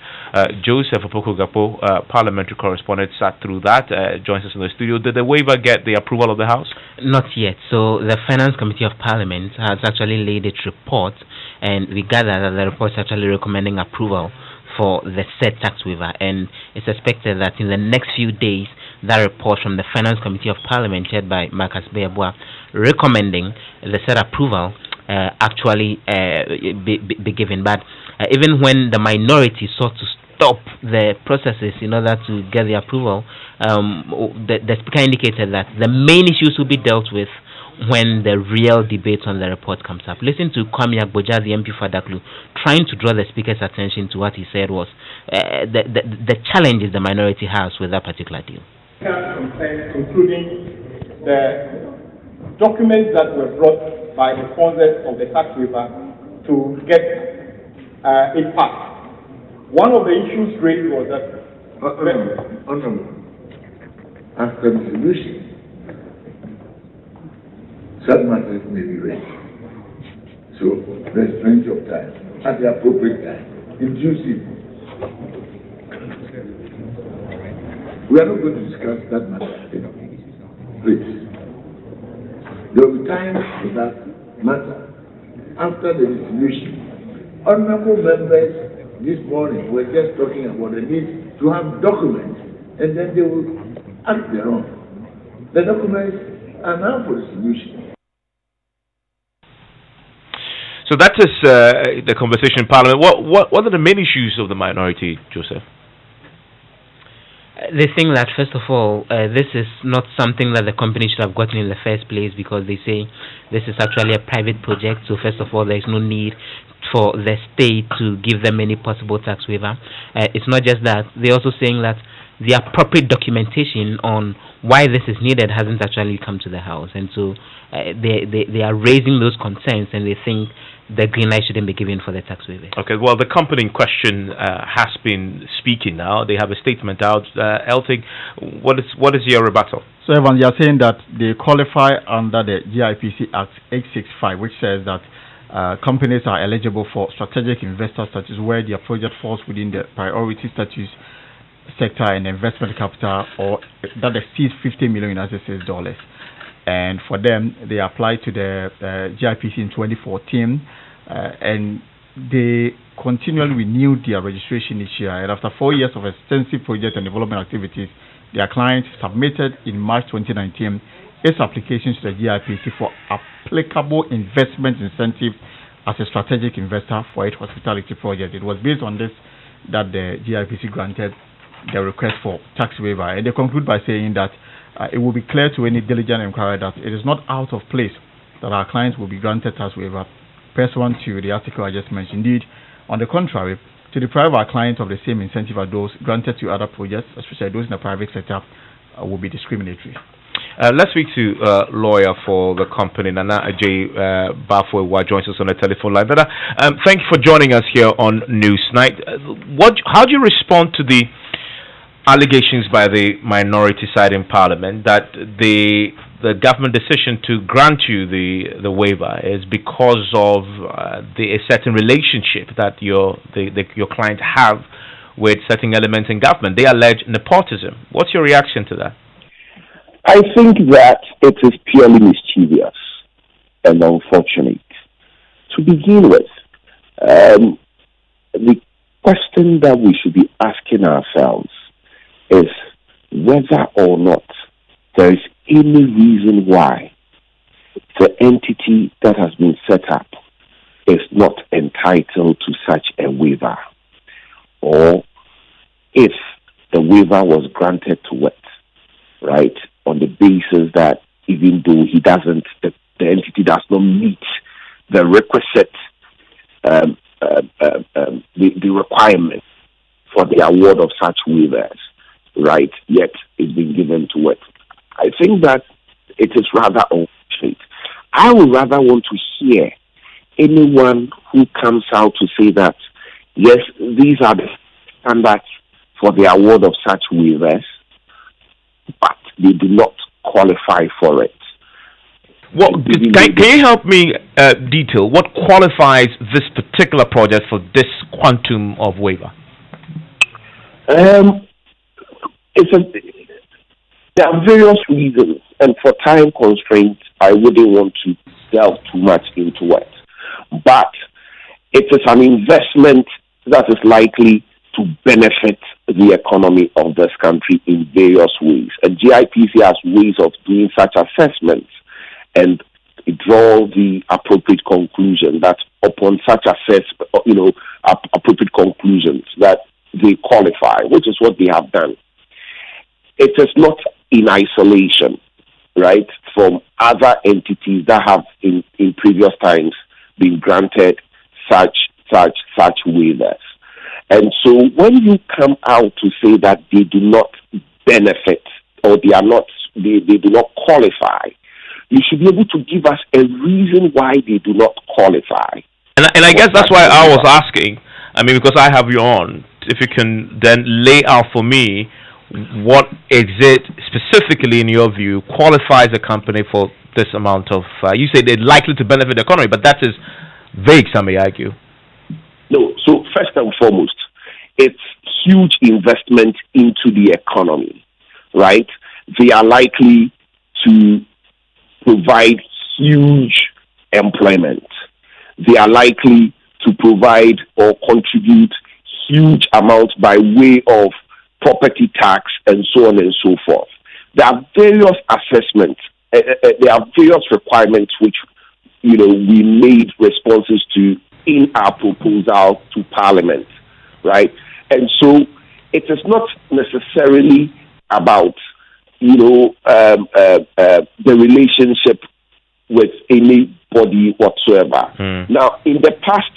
S10: Joseph Opoku-Gapo, parliamentary correspondent, sat through that, joins us in the studio. Did the waiver get the approval of the House?
S11: Not yet. So the Finance Committee of Parliament has actually laid its report, and we gather that the report is actually recommending approval for the said tax waiver, and it's expected that in the next few days that report from the Finance Committee of Parliament, chaired by Marcus Beabua, recommending the said approval actually be given. But even when the minority sought to stop the processes in order to get the approval, the speaker indicated that the main issues will be dealt with when the real debate on the report comes up. Listen to Kwame Agboja, the MP for Daklu, trying to draw the speaker's attention to what he said was the challenges the minority has with that particular deal.
S2: Including the documents that were brought by the sponsors of the tax waiver to get it passed. One of the issues raised was that
S3: after the solution, some matters may be raised. So there's plenty of time. At the appropriate time, introduce it. We are not going to discuss that matter. Please. There will be time for that matter after the distribution. Honorable members this morning were just talking about the need to have documents, and then they will act their own. The documents are now for the solution.
S10: So that is the conversation in Parliament. What are the main issues of the minority, Joseph?
S11: They think that, first of all, this is not something that the company should have gotten in the first place, because they say this is actually a private project. So first of all, there is no need for the state to give them any possible tax waiver. It's not just that. They're also saying that the appropriate documentation on why this is needed hasn't actually come to the House. And so they are raising those concerns, and they think the green light shouldn't be given for the tax waiver. Okay,
S10: well, the company in question has been speaking now. They have a statement out. Eltig, what is your rebuttal?
S9: So, Evan, you are saying that they qualify under the GIPC Act 865, which says that companies are eligible for strategic investors, such as where their project falls within the priority status sector and investment capital, or that exceeds $50 million United States dollars. And for them, they applied to the GIPC in 2014, and they continually renewed their registration each year. And after 4 years of extensive project and development activities, their client submitted in March 2019 its applications to the GIPC for applicable investment incentives as a strategic investor for its hospitality project. It was based on this that the GIPC granted the request for tax waiver. And they conclude by saying that it will be clear to any diligent inquirer that it is not out of place that our clients will be granted tax waiver pursuant to the article I just mentioned. Indeed, on the contrary, to deprive our clients of the same incentive as those granted to other projects, especially those in the private sector, will be discriminatory.
S10: Let's speak to lawyer for the company, Nana Ajay Bafwe, who joins us on the telephone line. Nana, thank you for joining us here on Newsnight. How do you respond to the allegations by the minority side in Parliament that the government decision to grant you the waiver is because of a certain relationship that your client have with certain elements in government? They allege nepotism. What's your reaction to that?
S12: I think that it is purely mischievous and unfortunate. To begin with, the question that we should be asking ourselves is whether or not there is any reason why the entity that has been set up is not entitled to such a waiver, or if the waiver was granted to it, right, on the basis that even though the entity does not meet the requisite the requirement for the award of such waivers, right, yet it's been given to it. I think that it is rather unfortunate. I would rather want to hear anyone who comes out to say that, yes, these are the standards for the award of such waivers, but they do not qualify for it.
S10: Can you help me detail what qualifies this particular project for this quantum of waiver?
S12: There are various reasons, and for time constraints, I wouldn't want to delve too much into it. But it is an investment that is likely to benefit the economy of this country in various ways. And GIPC has ways of doing such assessments. and draw the appropriate conclusion that upon such appropriate conclusions that they qualify, which is what they have done. It is not in isolation, right, from other entities that have in previous times been granted such waivers. And so when you come out to say that they do not benefit or they do not qualify, you should be able to give us a reason why they do not qualify.
S10: And I guess that's why I was asking, because I have you on, if you can then lay out for me what is it specifically in your view qualifies a company for this amount of, you say they're likely to benefit the economy, but that is vague, some may argue.
S12: No, so first and foremost, it's huge investment into the economy, right? They are likely to provide huge employment. They are likely to provide or contribute huge amounts by way of property tax and so on and so forth. There are various assessments, there are various requirements which, we made responses to in our proposal to Parliament, right? And so it is not necessarily about, the relationship with anybody whatsoever. Now, in the past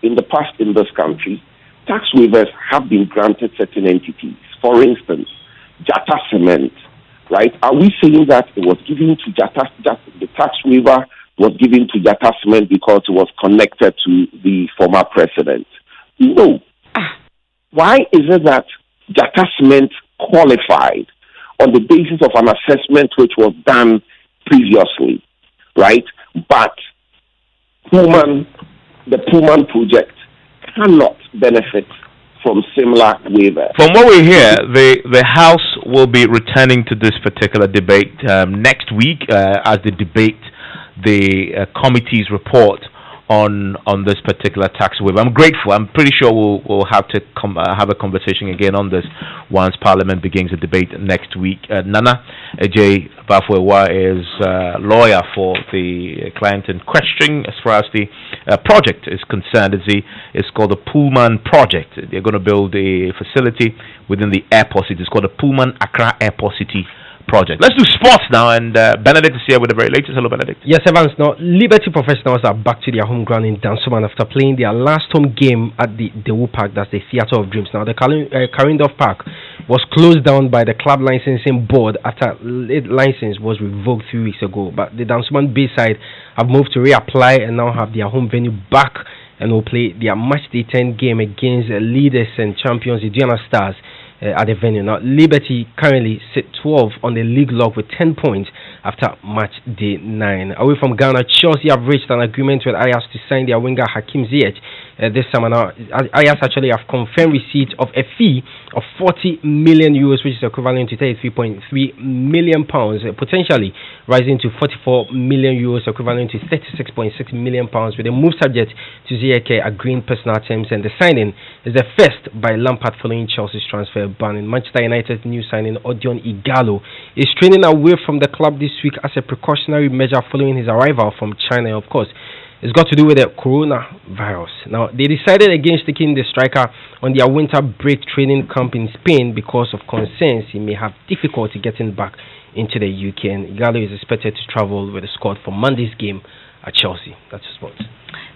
S12: in this country, tax waivers have been granted certain entities. For instance, Jata Cement, right? Are we saying that it was given to the tax waiver was given to Jata Cement because it was connected to the former president? No. Why is it that Jata Cement qualified on the basis of an assessment which was done previously, right? But the Pullman project cannot benefit from similar waivers.
S10: From what we hear, the House will be returning to this particular debate next week as they debate the committee's report on this particular tax waiver. I'm grateful. I'm pretty sure we'll have to have a conversation again on this once Parliament begins the debate next week. Nana J. Bafwewa is lawyer for the client in question as far as the project is concerned. It's called the Pullman Project. They're going to build a facility within the airport city. It's called the Pullman Accra Airport City Project. Let's do sports now, and Benedict is here with the very latest. Hello, Benedict.
S24: Yes, Evans. Now, Liberty professionals are back to their home ground in Dansoman after playing their last home game at the Dewu Park, that's the Theatre of Dreams. Now, the Karindorf Park was closed down by the club licensing board after its license was revoked 3 weeks ago. But the Dansoman Bayside have moved to reapply and now have their home venue back and will play their match day 10 game against leaders and champions, the Diana Stars, at the venue. Now, Liberty currently sit 12 on the league log with 10 points after match day 9. Away from Ghana, Chelsea have reached an agreement with Ajax to sign their winger Hakim Ziyech this summer. Now, Ajax actually have confirmed receipt of a fee of 40 million euros, which is equivalent to 33.3 million pounds, potentially rising to 44 million euros, equivalent to 36.6 million pounds, with a move subject to Ziyech agreeing personal terms, and the signing is the first by Lampard following Chelsea's transfer ban. In Manchester United new signing Odion Igalo is training away from the club this week as a precautionary measure following his arrival from China. Of course, it's got to do with the coronavirus. Now, they decided against taking the striker on their winter break training camp in Spain because of concerns he may have difficulty getting back into the UK. And Igalo is expected to travel with the squad for Monday's game at Chelsea. That's sports.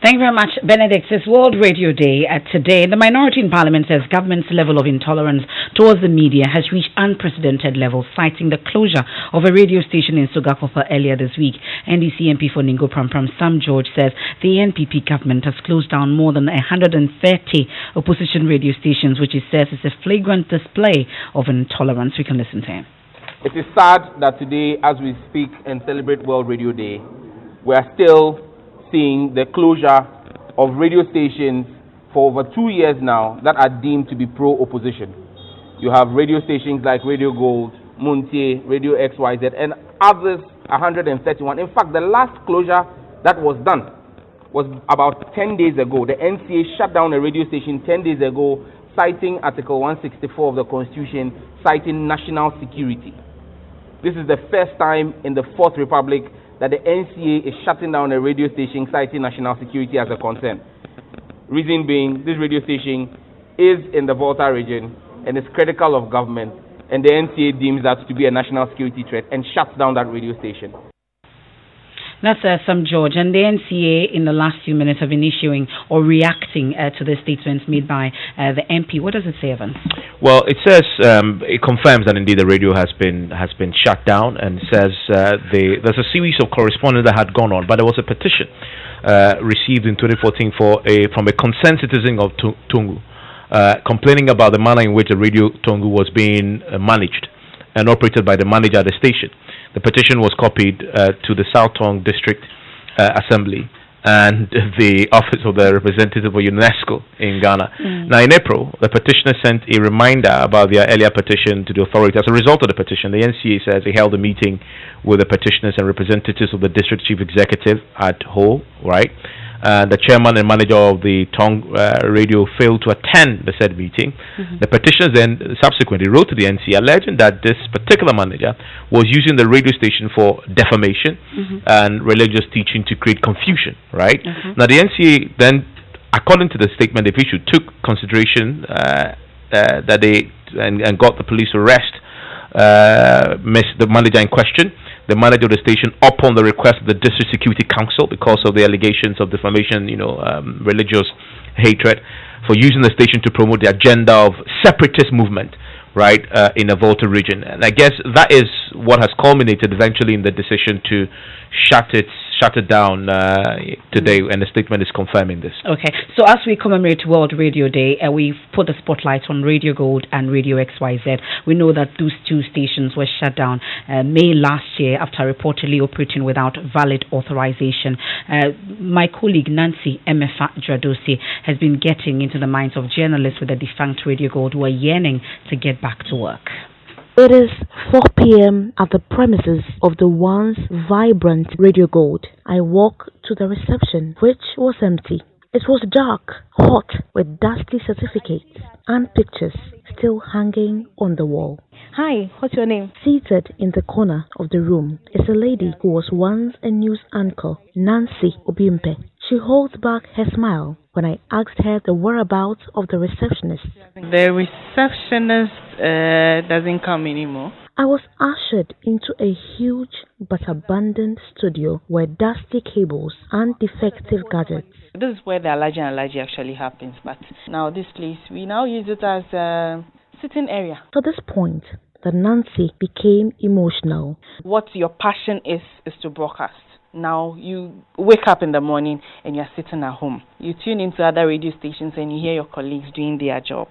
S1: Thank you very much, Benedict. It's World Radio Day. Today, the minority in Parliament says government's level of intolerance towards the media has reached unprecedented levels, citing the closure of a radio station in Sugakofa earlier this week. NDC MP for Ningo Prampram, Sam George, says the NPP government has closed down more than 130 opposition radio stations, which he says is a flagrant display of intolerance. We can listen to him.
S4: It is sad that today, as we speak and celebrate World Radio Day, we are still seeing the closure of radio stations for over 2 years now that are deemed to be pro-opposition. You have radio stations like Radio Gold, Muntie, Radio XYZ, and others, 131. In fact, the last closure that was done was about 10 days ago. The NCA shut down a radio station 10 days ago, citing Article 164 of the Constitution, citing national security. This is the first time in the Fourth Republic that the NCA is shutting down a radio station citing national security as a concern. Reason being, this radio station is in the Volta region and is critical of government, and the NCA deems that to be a national security threat and shuts down that radio station.
S1: That's Sam George. And the NCA in the last few minutes have been issuing or reacting to the statements made by the MP. What does it say, Evan?
S10: Well, it says it confirms that indeed the radio has been shut down, and says there's a series of correspondence that had gone on, but there was a petition received in 2014 from a concerned citizen of Tongu, complaining about the manner in which the radio Tongu was being managed and operated by the manager at the station. The petition was copied to the South Tongue District Assembly and the Office of the Representative of UNESCO in Ghana. Now, in April, the petitioner sent a reminder about their earlier petition to the authority. As a result of the petition, the NCA says they held a meeting with the petitioners and representatives of the district chief executive at Ho, right? The chairman and manager of the Tongue radio failed to attend the said meeting. The petitioners then subsequently wrote to the NCA alleging that this particular manager was using the radio station for defamation and religious teaching to create confusion, right? Now the NCA then, according to the statement they've issued, took consideration that they and got the police to arrest the manager in question, the manager of the station, upon the request of the District Security Council because of the allegations of defamation, religious hatred, for using the station to promote the agenda of separatist movement, right, in the Volta region. And I guess that is what has culminated eventually in the decision to shut it down today, and the statement is confirming this. Okay,
S1: so as we commemorate World Radio Day, we've put the spotlight on Radio Gold and Radio XYZ. We know that those two stations were shut down May last year after reportedly operating without valid authorization. My colleague Nancy Emefa Dradosi has been getting into the minds of journalists with the defunct Radio Gold who are yearning to get back to work.
S5: It is 4 p.m. at the premises of the once vibrant Radio Gold. I walk to the reception, which was empty. It was dark, hot, with dusty certificates and pictures still hanging on the wall.
S13: Hi, what's your name?
S5: Seated in the corner of the room is a lady who was once a news anchor, Nancy Obimpe. She holds back her smile when I asked her the whereabouts of the receptionist.
S13: The receptionist doesn't come anymore.
S5: I was ushered into a huge but abandoned studio where dusty cables and defective gadgets.
S13: This is where the allergy actually happens, but now this place, we now use it as a sitting area.
S5: To this point, that Nancy became emotional.
S13: What your passion is to broadcast. Now you wake up in the morning and you're sitting at home. You tune into other radio stations and you hear your colleagues doing their job.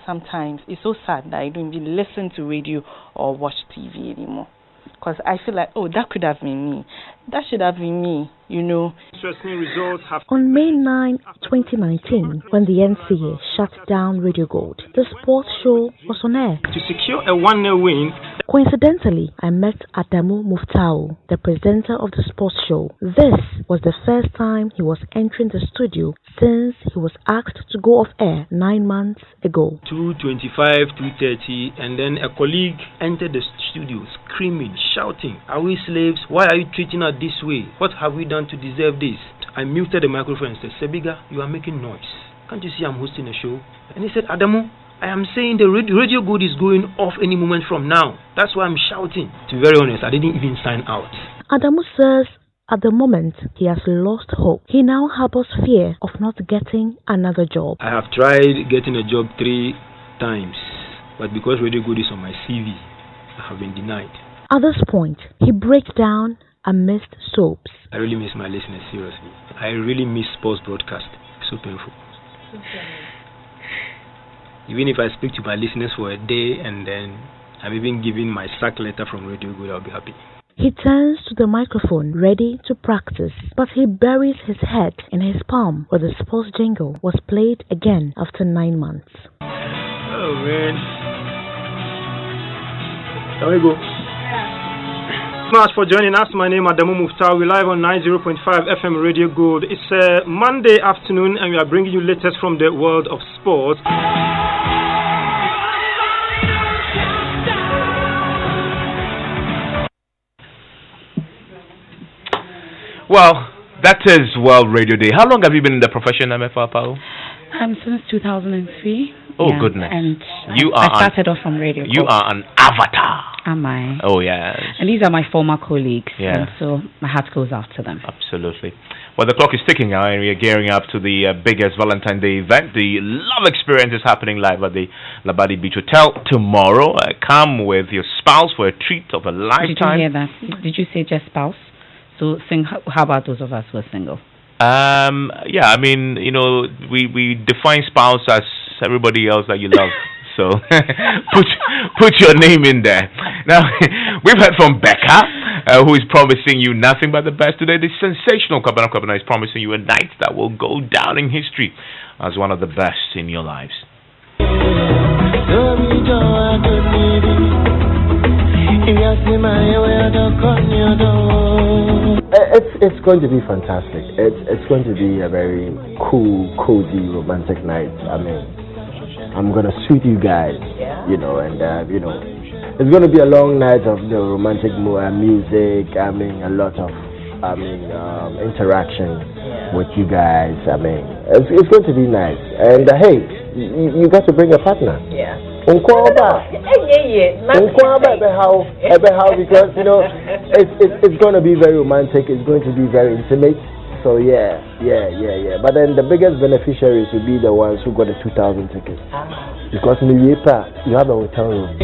S13: Sometimes it's so sad that I don't even listen to radio or watch TV anymore. Because I feel like, oh, that could have been me. That should have been me, Interesting results have...
S5: On May 9, 2019, when the NCA shut down Radio Gold, the sports show was on air.
S14: To secure a 1-0 win...
S5: Coincidentally, I met Adamu Muftau, the presenter of the sports show. This was the first time he was entering the studio since he was asked to go off air 9 months ago.
S14: 2:25, 2:30, and then a colleague entered the studio screaming, shouting, "Are we slaves? Why are you treating us this way? What have we done to deserve this?" I muted the microphone and said, "Sebiga, you are making noise. Can't you see I'm hosting a show?" And he said, "Adamu, I am saying the Radio Good is going off any moment from now. That's why I'm shouting." To be very honest, I didn't even sign out.
S5: Adamu says at the moment he has lost hope. He now harbors fear of not getting another job.
S14: I have tried getting a job 3 times, but because Radio Good is on my CV, I have been denied.
S5: At this point, he breaks down amidst soaps.
S14: I really miss my listeners, seriously. I really miss sports broadcast. It's so painful. Even if I speak to my listeners for a day and then I'm even giving my sack letter from Radio Good, I'll be happy.
S5: He turns to the microphone, ready to practice, but he buries his head in his palm where the sports jingle was played again after 9 months.
S14: Oh man. Can we go? Thanks so much for joining us. My name is Adamu Muftau. We're live on 90.5 FM Radio Gold. It's a Monday afternoon and we are bringing you latest from the world of sports.
S10: Well, that is World Radio Day. How long have you been in the profession, Emefa, Apawu?
S1: Since 2003.
S10: Oh, goodness.
S1: And
S10: you
S1: I started off from radio.
S10: You are an avatar.
S1: Am I?
S10: Oh, yes.
S1: And these are my former colleagues.
S10: Yeah.
S1: And so my heart goes out to them.
S10: Absolutely. Well, the clock is ticking now, and we are gearing up to the biggest Valentine's Day event. The Love Experience is happening live at the Labadi Beach Hotel tomorrow. Come with your spouse for a treat of a lifetime.
S1: Did you hear that? Did you say just spouse? So how about those of us who are single?
S10: Yeah, I mean, you know, we define spouse as everybody else that you love. So put your name in there. Now, we've heard from Becca, who is promising you nothing but the best today. The sensational Kwabena is promising you a night that will go down in history as one of the best in your lives.
S24: It's going to be fantastic. It's going to be a very cool, cozy, romantic night. I mean, I'm gonna suit you guys, you know, and you know, it's gonna be a long night of romantic music. I mean, a lot of interaction with you guys. I mean, it's going to be nice. And hey, you got to bring a partner.
S8: Yeah.
S24: Because you know it's going to be very romantic. It's going to be very intimate. So yeah. But then the biggest beneficiaries will be the ones who got the 2,000 tickets, because in the you have a hotel room.